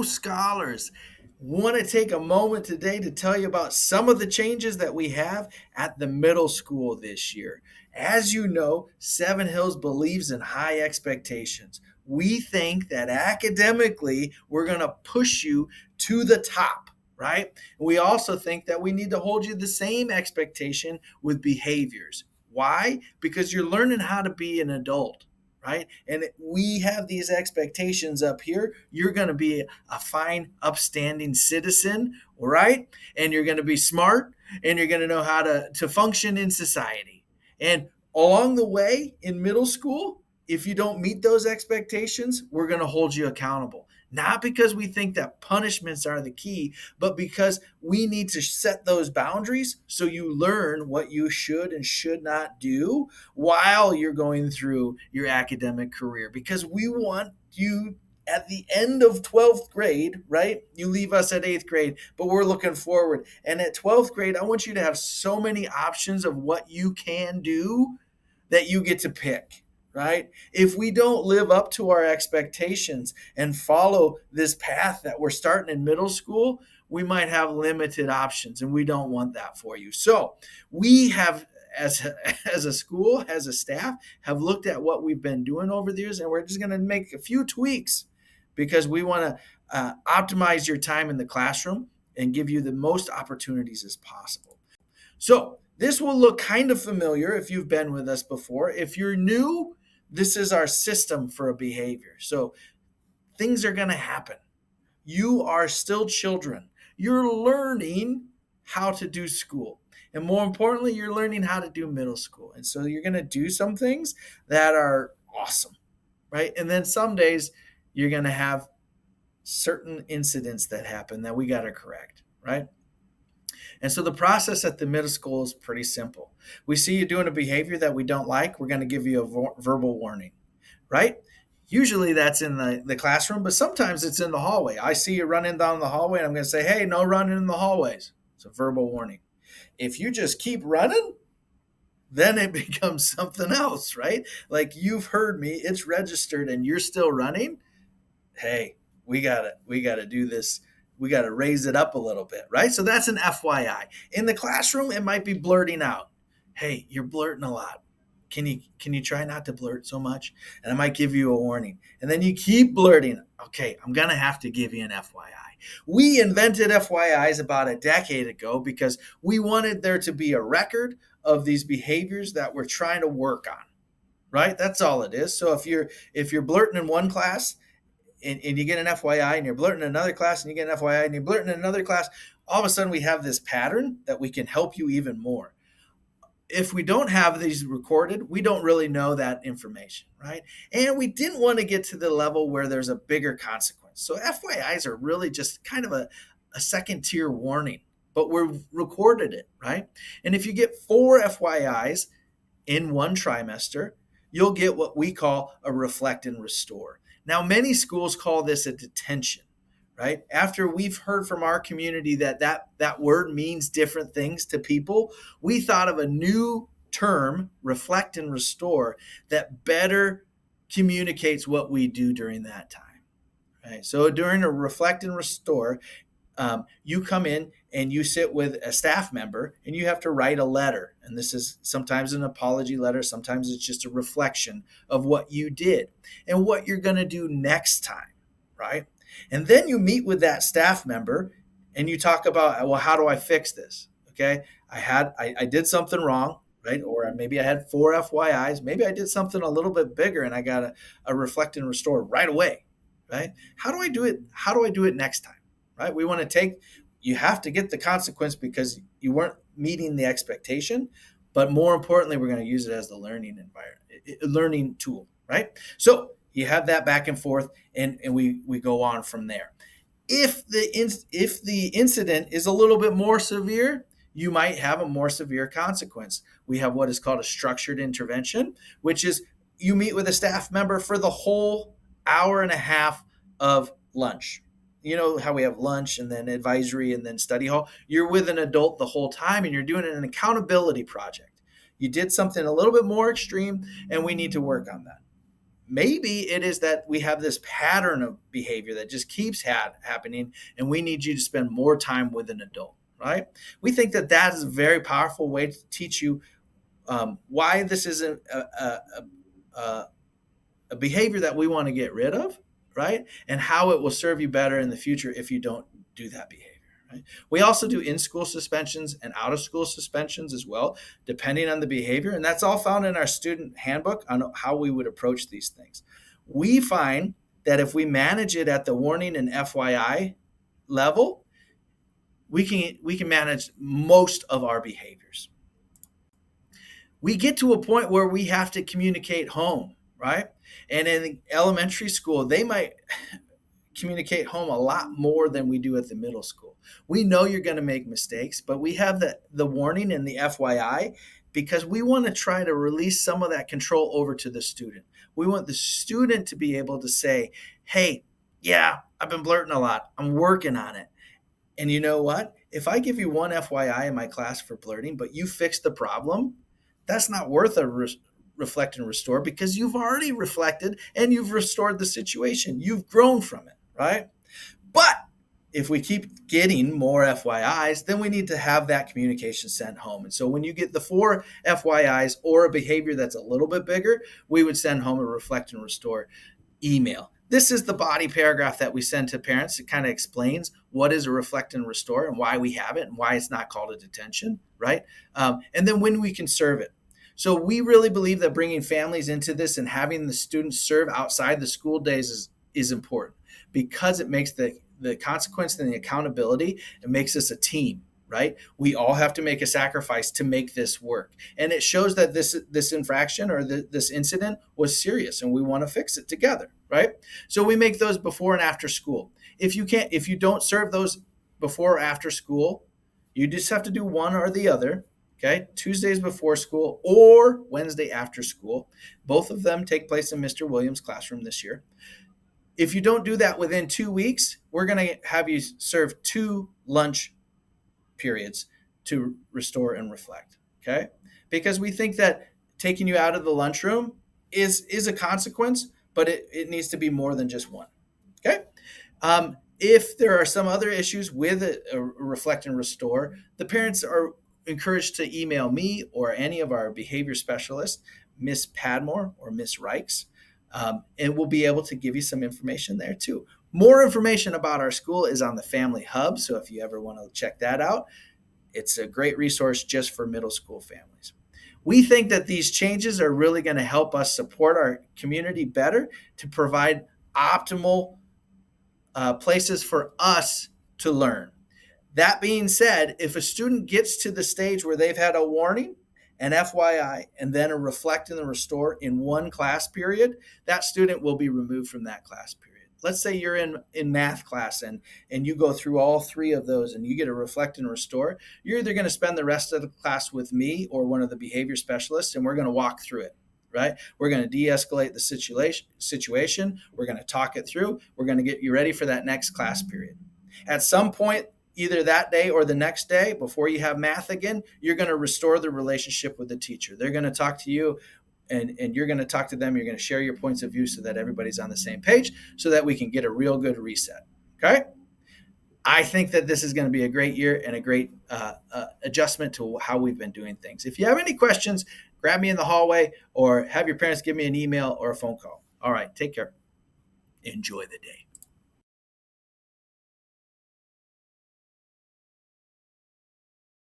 new scholars. Want to take a moment today to tell you about some of the changes that we have at the middle school this year. As you know, Seven Hills believes in high expectations. We think that academically, we're going to push you to the top, right? We also think that we need to hold you the same expectation with behaviors. Why? Because you're learning how to be an adult, right? And we have these expectations up here. You're going to be a fine, upstanding citizen, right? And you're going to be smart and you're going to know how to function in society. And along the way in middle school, if you don't meet those expectations, we're going to hold you accountable. Not because we think that punishments are the key, but because we need to set those boundaries so you learn what you should and should not do while you're going through your academic career. Because we want you at the end of 12th grade, right? You leave us at 8th grade, but we're looking forward. And at 12th grade, I want you to have so many options of what you can do that you get to pick, right? If we don't live up to our expectations and follow this path that we're starting in middle school, we might have limited options, and we don't want that for you. So we have, as a school, as a staff, have looked at what we've been doing over the years, and we're just going to make a few tweaks because we want to optimize your time in the classroom and give you the most opportunities as possible. So this will look kind of familiar if you've been with us before. If you're new, this is our system for a behavior. So things are going to happen. You are still children. You're learning how to do school. And more importantly, you're learning how to do middle school. And so you're going to do some things that are awesome, right? And then some days you're going to have certain incidents that happen that we got to correct, right? And so the process at the middle school is pretty simple. We see you doing a behavior that we don't like, we're going to give you a verbal warning, right? Usually that's in the classroom, but sometimes it's in the hallway. I see you running down the hallway and I'm going to say, hey, no running in the hallways. It's a verbal warning. If you just keep running, then it becomes something else, right? Like you've heard me, it's registered and you're still running. Hey, we gotta do this. We gotta raise it up a little bit, right? So that's an FYI. In the classroom, it might be blurting out. Hey, you're blurting a lot. Can you try not to blurt so much? And I might give you a warning. And then you keep blurting. Okay, I'm gonna have to give you an FYI. We invented FYIs about a decade ago because we wanted there to be a record of these behaviors that we're trying to work on. Right? That's all it is. So if you're blurting in one class and you get an FYI and you're blurting in another class and you get an FYI and you're blurting in another class, all of a sudden we have this pattern that we can help you even more. If we don't have these recorded, we don't really know that information, right? And we didn't want to get to the level where there's a bigger consequence. So FYIs are really just kind of a second tier warning, but we've recorded it, right? And if you get 4 FYIs in one trimester, you'll get what we call a reflect and restore. Now, many schools call this a detention, right? After we've heard from our community that word means different things to people, we thought of a new term, reflect and restore, that better communicates what we do during that time. Right? So during a reflect and restore, you come in and you sit with a staff member and you have to write a letter. And this is sometimes an apology letter, sometimes it's just a reflection of what you did and what you're going to do next time, right? And then you meet with that staff member and you talk about, well, how do I fix this? Okay, I did something wrong, right? Or maybe I had 4 FYIs. Maybe I did something a little bit bigger and I got a reflect and restore right away, right? How do I do it? How do I do it next time? Right? We want to you have to get the consequence because you weren't meeting the expectation, but more importantly, we're going to use it as the learning environment, learning tool, right? So you have that back and forth and we go on from there. If the incident is a little bit more severe, you might have a more severe consequence. We have what is called a structured intervention, which is you meet with a staff member for the whole hour and a half of lunch. You know how we have lunch and then advisory and then study hall? You're with an adult the whole time and you're doing an accountability project. You did something a little bit more extreme and we need to work on that. maybe it is that we have this pattern of behavior that just keeps happening, and we need you to spend more time with an adult, right? We think that that is a very powerful way to teach you why this isn't a behavior that we want to get rid of, right? And how it will serve you better in the future if you don't do that behavior. Right? We also do in-school suspensions and out-of-school suspensions as well, depending on the behavior, and that's all found in our student handbook on how we would approach these things. We find that if we manage it at the warning and FYI level, we can manage most of our behaviors. We get to a point where we have to communicate home, right? And in elementary school, they might communicate home a lot more than we do at the middle school. We know you're going to make mistakes, but we have the warning and the FYI because we want to try to release some of that control over to the student. We want the student to be able to say, hey, yeah, I've been blurting a lot. I'm working on it. And you know what? If I give you one FYI in my class for blurting, but you fix the problem, that's not worth a reflect and restore because you've already reflected and you've restored the situation. You've grown from it, right? But if we keep getting more FYIs, then we need to have that communication sent home. And so when you get the 4 FYIs or a behavior that's a little bit bigger, we would send home a reflect and restore email. This is the body paragraph that we send to parents. It kind of explains what is a reflect and restore and why we have it and why it's not called a detention, right? And then when we can serve it. So we really believe that bringing families into this and having the students serve outside the school days is important because it makes the consequence and the accountability, it makes us a team, right? We all have to make a sacrifice to make this work. And it shows that this infraction or this incident was serious and we want to fix it together, right? So we make those before and after school. If you don't serve those before or after school, you just have to do one or the other. Okay, Tuesdays before school or Wednesday after school. Both of them take place in Mr. Williams' classroom this year. If you don't do that within 2 weeks, we're going to have you serve 2 lunch periods to restore and reflect. Okay, because we think that taking you out of the lunchroom is a consequence, but it needs to be more than just one. Okay. If there are some other issues with a reflect and restore, the parents are encouraged to email me or any of our behavior specialists, Miss Padmore or Miss Reichs, and we'll be able to give you some information there too. More information about our school is on the Family Hub, so if you ever want to check that out, it's a great resource just for middle school families. We think that these changes are really going to help us support our community better to provide optimal places for us to learn. That being said, if a student gets to the stage where they've had a warning, an FYI, and then a reflect and the restore in one class period, that student will be removed from that class period. Let's say you're in math class and you go through all 3 of those and you get a reflect and restore. You're either going to spend the rest of the class with me or one of the behavior specialists, and we're going to walk through it. Right? We're going to de-escalate the situation. We're going to talk it through. We're going to get you ready for that next class period. At some point, either that day or the next day, before you have math again, you're going to restore the relationship with the teacher. They're going to talk to you and you're going to talk to them. You're going to share your points of view so that everybody's on the same page so that we can get a real good reset. Okay? I think that this is going to be a great year and a great adjustment to how we've been doing things. If you have any questions, grab me in the hallway or have your parents give me an email or a phone call. All right, take care. Enjoy the day.